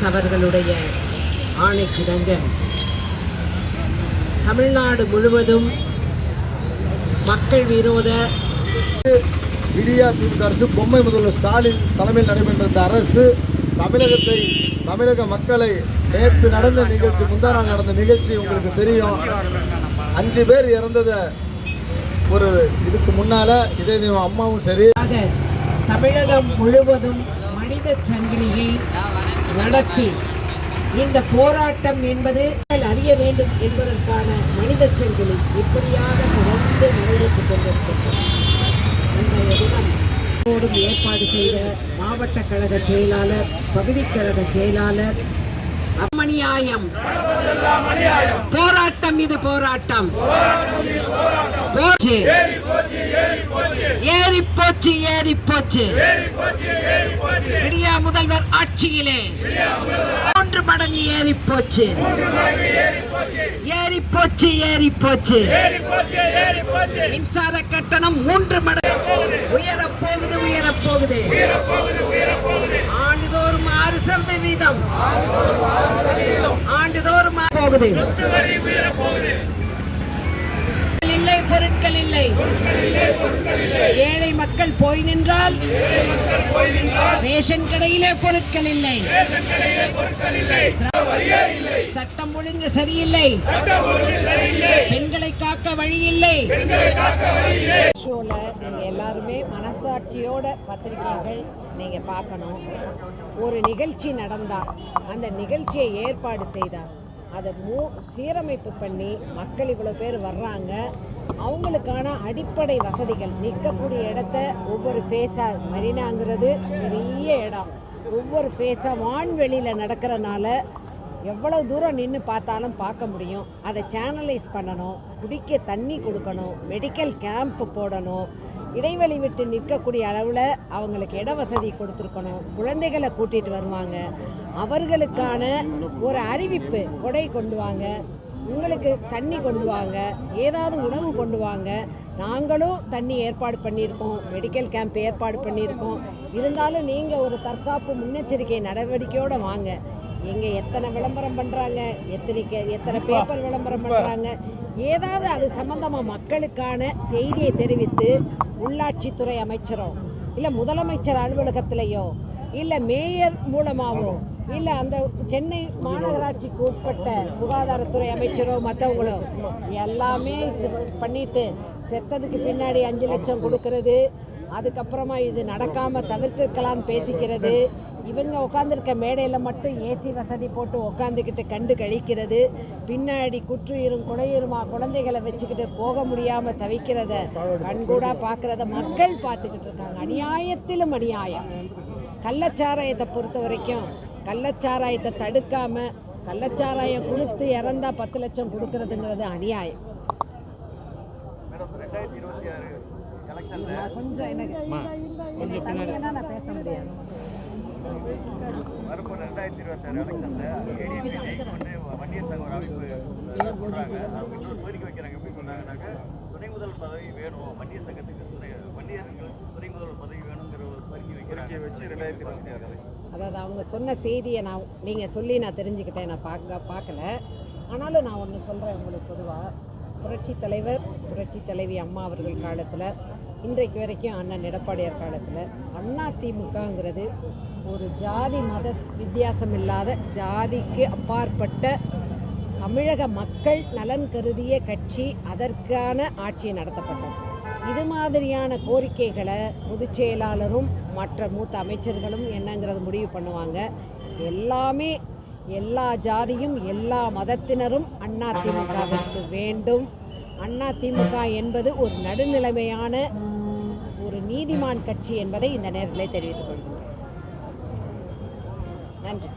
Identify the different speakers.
Speaker 1: அவர்களுடைய ஆணைக்கிடங்க தமிழ்நாடு முழுவதும் மக்கள் விரோத
Speaker 2: விடியா திமுக அரசு, பொம்மை முதல்வர் ஸ்டாலின் தலைமையில் நடைபெற்ற இந்த அரசு தமிழக மக்களை நேற்று நடந்த நிகழ்ச்சி, முந்தா நாள் நடந்த நிகழ்ச்சி உங்களுக்கு தெரியும். 5 பேர் இறந்ததை ஒரு இதுக்கு முன்னால இதே அம்மாவும் சரி
Speaker 1: தமிழகம் முழுவதும் மனித சங்கிலியை நடத்தி இந்த போராட்டம் என்பது அறிய வேண்டும் என்பதற்கான மனித சங்கிலி இப்படியாக தொடர்ந்து நடைபெற்றுக் கொண்டிருக்கின்றது. இன்றைய தினம் ஏற்பாடு செய்த மாவட்ட கழக செயலாளர், பகுதி கழக செயலாளர், அமணியாயம் போராட்டம், இது போராட்டம் ஏறி போச்சு, ஏறி போச்சு. விடியா முதல்வர் ஆட்சியிலே 3 மடங்கு ஏறி போச்சு, ஏறி போச்சு, ஏறி போச்சு. மின்சார கட்டணம் 3 மடங்கு உயரப்போகுது, உயரப்போகுது. ஆண்டுதோறும் 6% ஆண்டுதோறும் போகுது. இல்லை, பொருட்கள் இல்லை. ஏழை மக்கள் போய் நின்றால் ரேஷன் கடையிலே பொருட்கள் இல்லை. சட்டம் ஒழுங்கு சரியில்லை. பெண்களை காக்க வழி இல்லை. நீங்க எல்லாருமே மனசாட்சியோட பத்திரிகைகள் நீங்க பார்க்கணும். ஒரு நிகழ்ச்சி நடந்தா அந்த நிகழ்ச்சியை ஏற்பாடு செய்தா அதை சீரமைப்பு பண்ணி மக்கள் இவ்வளோ பேர் வர்றாங்க, அவங்களுக்கான அடிப்படை வசதிகள், நிற்கக்கூடிய இடத்த ஒவ்வொரு ஃபேஸாக, மெரினாங்கிறது பெரிய இடம், ஒவ்வொரு ஃபேஸாக வான்வெளியில் நடக்கிறனால எவ்வளோ தூரம் நின்று பார்த்தாலும் பார்க்க முடியும். அதை சேனலைஸ் பண்ணணும், குடிக்க தண்ணி கொடுக்கணும், மெடிக்கல் கேம்ப் போடணும், இடைவெளி விட்டு நிற்கக்கூடிய அளவில் அவங்களுக்கு இட வசதி கொடுத்துருக்கணும். குழந்தைகளை கூட்டிகிட்டு வருவாங்க, அவர்களுக்கான ஒரு அறிவிப்பு, கொடை கொண்டு வாங்க, உங்களுக்கு தண்ணி கொண்டு வாங்க, ஏதாவது உணவு கொண்டு வாங்க. நாங்களும் தண்ணி ஏற்பாடு பண்ணியிருக்கோம், மெடிக்கல் கேம்ப் ஏற்பாடு பண்ணியிருக்கோம். இருந்தாலும் நீங்கள் ஒரு தற்காப்பு முன்னெச்சரிக்கை நடவடிக்கையோடு வாங்க. எங்கே எத்தனை விளம்பரம் பண்ணுறாங்க, எத்தனை பேப்பர் விளம்பரம் பண்ணுறாங்க, ஏதாவது அது சம்பந்தமாக மக்களுக்கான செய்தியை தெரிவித்து உள்ளாட்சித்துறை அமைச்சரோ இல்லை முதலமைச்சர் அலுவலகத்திலேயோ இல்லை மேயர் மூலமாகவோ இல்லை அந்த சென்னை மாநகராட்சிக்கு உட்பட்ட சுகாதாரத்துறை அமைச்சரோ மற்றவங்களோ எல்லாமே பண்ணிட்டு செத்ததுக்கு பின்னாடி 5 லட்சம் கொடுக்கறது, அதுக்கப்புறமா இது நடக்காமல் தவிர்த்திருக்கலாம் பேசிக்கிறது, இவங்க உட்காந்துருக்க மேடையில் மட்டும் ஏசி வசதி போட்டு உட்காந்துக்கிட்டு கண்டு கழிக்கிறது, பின்னாடி குற்றுயிரும் குடையுருமா குழந்தைகளை வச்சுக்கிட்டு போக முடியாமல் தவிக்கிறத கண்கூடாக பார்க்குறத மக்கள் பார்த்துக்கிட்டு இருக்காங்க. அநியாயத்திலும் அநியாயம். கள்ளச்சாராயத்தை பொறுத்த வரைக்கும் கள்ளச்சாராயத்தை தடுக்காமல் கள்ளச்சாராயம் கொடுத்து இறந்தா 10 லட்சம் கொடுக்கறதுங்கிறது அநியாயம். கொஞ்சம் எனக்கு நான் பேச முடியாது. அதாவது அவங்க சொன்ன செய்தியை நீங்கள் சொல்லி நான் தெரிஞ்சுக்கிட்டேன், நான் பார்க்கல. ஆனாலும் நான் ஒன்று சொல்கிறேன் உங்களுக்கு. பொதுவாக புரட்சி தலைவர், புரட்சி தலைவி அம்மா அவர்கள் காலத்தில் இன்றைக்கு வரைக்கும் அண்ணன் எடப்பாடியார் காலத்தில் அதிமுகங்கிறது ஒரு ஜாதி மத வித்தியாசம் இல்லாத, ஜாதிக்கு அப்பாற்பட்ட தமிழக மக்கள் நலன் கருதிய கட்சி. அதற்கான ஆட்சி நடத்தப்பட்டது. இது மாதிரியான கோரிக்கைகளை பொதுச் செயலாளரும் மற்ற மூத்த அமைச்சர்களும் என்னங்கிறது முடிவு பண்ணுவாங்க. எல்லாமே எல்லா ஜாதியும் எல்லா மதத்தினரும் அதிமுகவிற்கு வேண்டும். அதிமுக என்பது ஒரு நடுநிலைமையான ஒரு நீதிமான் கட்சி என்பதை இந்த நேரத்தில் தெரிவித்துக் கொள்கிறேன். நன்றி.